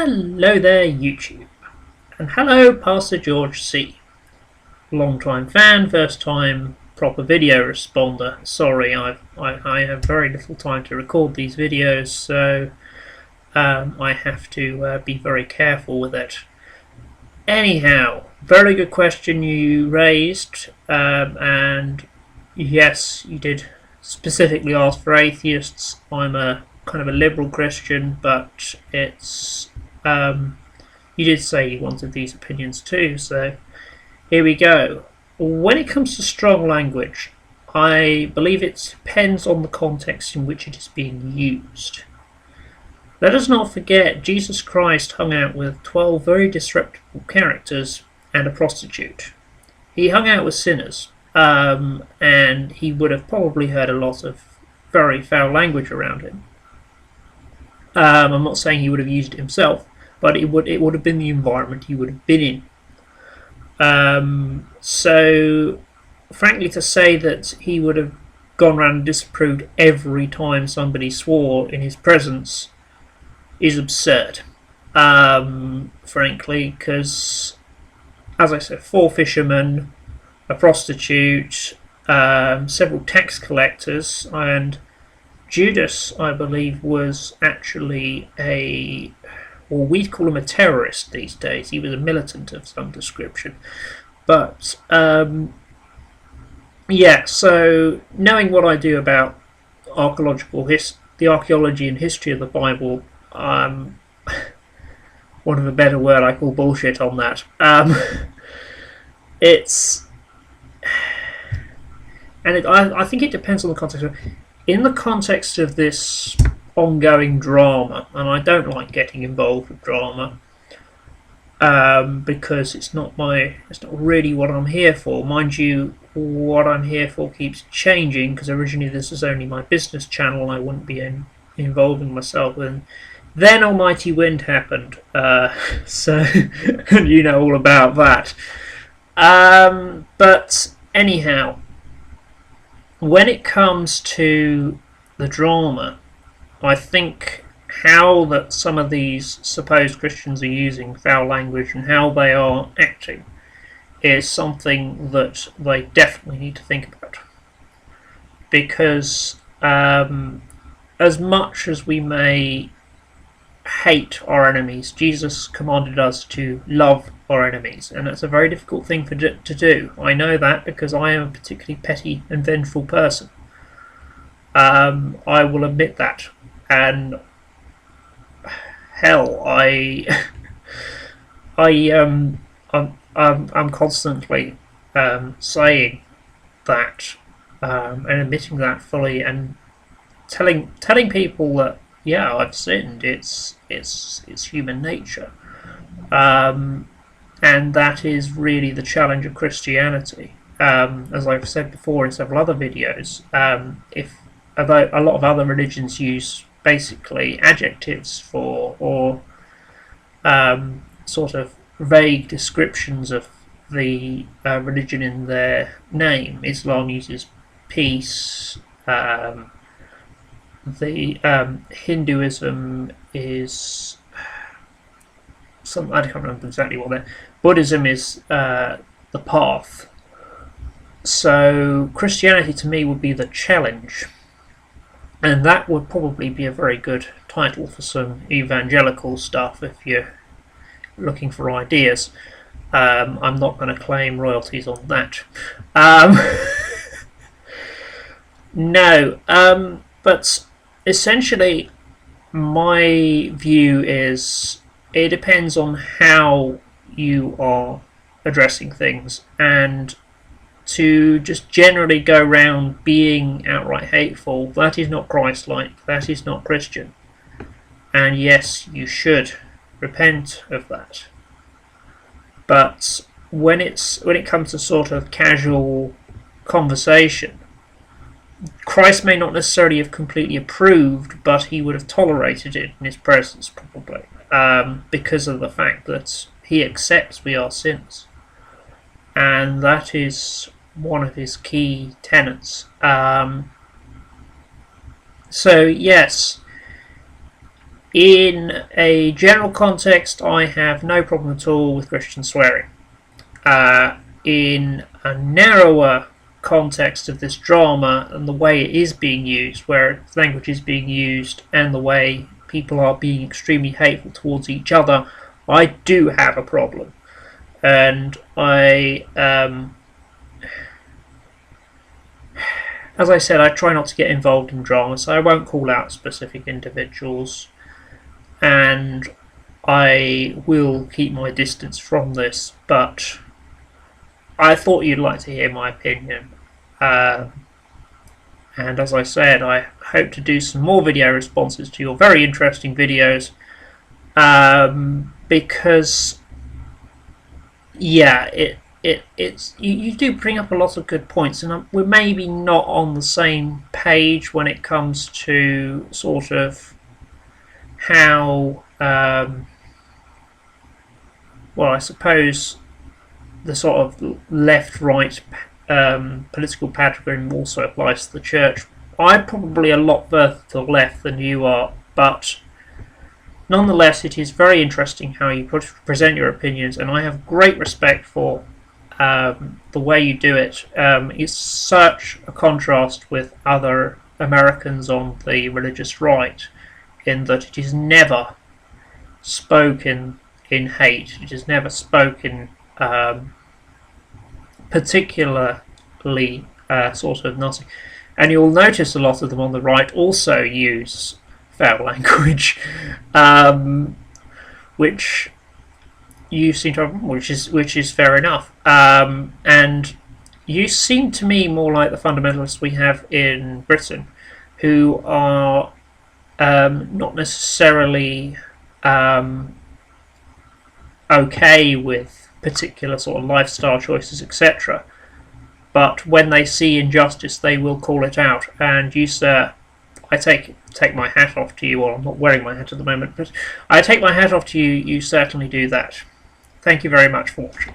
Hello there, YouTube, and hello, Pastor George C. Long-time fan, first-time proper video responder. Sorry, I have very little time to record these videos, so I have to be very careful with it. Anyhow, very good question you raised, and yes, you did specifically ask for atheists. I'm a kind of a liberal Christian, but it's you did say you wanted these opinions too, so here we go. When it comes to strong language, I believe it depends on the context in which it is being used. Let us not forget Jesus Christ hung out with 12 very disreputable characters and a prostitute. He hung out with sinners, and he would have probably heard a lot of very foul language around him. I'm not saying he would have used it himself, but it would have been the environment he would have been in. So, frankly, to say that he would have gone around and disapproved every time somebody swore in his presence is absurd. Frankly, because, as I said, 4 fishermen, a prostitute, several tax collectors, and Judas, I believe, was actually well, we'd call him a terrorist these days. He was a militant of some description. But, yeah, so knowing what I do about the archaeology and history of the Bible, one of a better word, I call bullshit on that. I think it depends on the context. In the context of this ongoing drama, and I don't like getting involved with drama, because it's not really what I'm here for. Mind you, what I'm here for keeps changing, because originally this was only my business channel and I wouldn't be involving myself. And then Almighty Wind happened, so and you know all about that. But anyhow, when it comes to the drama, I think how that some of these supposed Christians are using foul language and how they are acting is something that they definitely need to think about. Because as much as we may hate our enemies, Jesus commanded us to love our enemies, and that's a very difficult thing to do. I know that because I am a particularly petty and vengeful person. I will admit that, and hell, I'm constantly saying that and admitting that fully, and telling people that yeah, I've sinned. It's human nature, and that is really the challenge of Christianity. As I've said before in several other videos, although a lot of other religions use basically adjectives or sort of vague descriptions of the religion in their name. Islam uses peace. Hinduism is I can't remember exactly what they're. Buddhism is the path. So Christianity to me would be the challenge, and that would probably be a very good title for some evangelical stuff if you're looking for ideas. I'm not going to claim royalties on that. No, but essentially my view is it depends on how you are addressing things, and to just generally go around being outright hateful, that is not Christ-like, that is not Christian. And yes, you should repent of that. But when it comes to sort of casual conversation, Christ may not necessarily have completely approved, but he would have tolerated it in his presence, probably, because of the fact that he accepts we are sinners. And that is one of his key tenets. So, yes, In a general context, I have no problem at all with Christian swearing. In a narrower context of this drama and the way it is being used, where language is being used and the way people are being extremely hateful towards each other, I do have a problem. And as I said, I try not to get involved in drama, so I won't call out specific individuals, and I will keep my distance from this, but I thought you'd like to hear my opinion. And as I said, I hope to do some more video responses to your very interesting videos, because yeah, it's you do bring up a lot of good points, and we're maybe not on the same page when it comes to sort of how well, I suppose the sort of left-right political paradigm also applies to the church. I'm probably a lot further to the left than you are, but nonetheless it is very interesting how you present your opinions, and I have great respect for the way you do it. It's such a contrast with other Americans on the religious right, in that it is never spoken in hate, it is never spoken particularly sort of Nazi. And you'll notice a lot of them on the right also use foul language, which you seem to have, which is fair enough. And you seem to me more like the fundamentalists we have in Britain, who are not necessarily okay with particular sort of lifestyle choices, etc. But when they see injustice, they will call it out. And you, sir, I take my hat off to you. Well, I'm not wearing my hat at the moment, but I take my hat off to you. You certainly do that. Thank you very much for watching.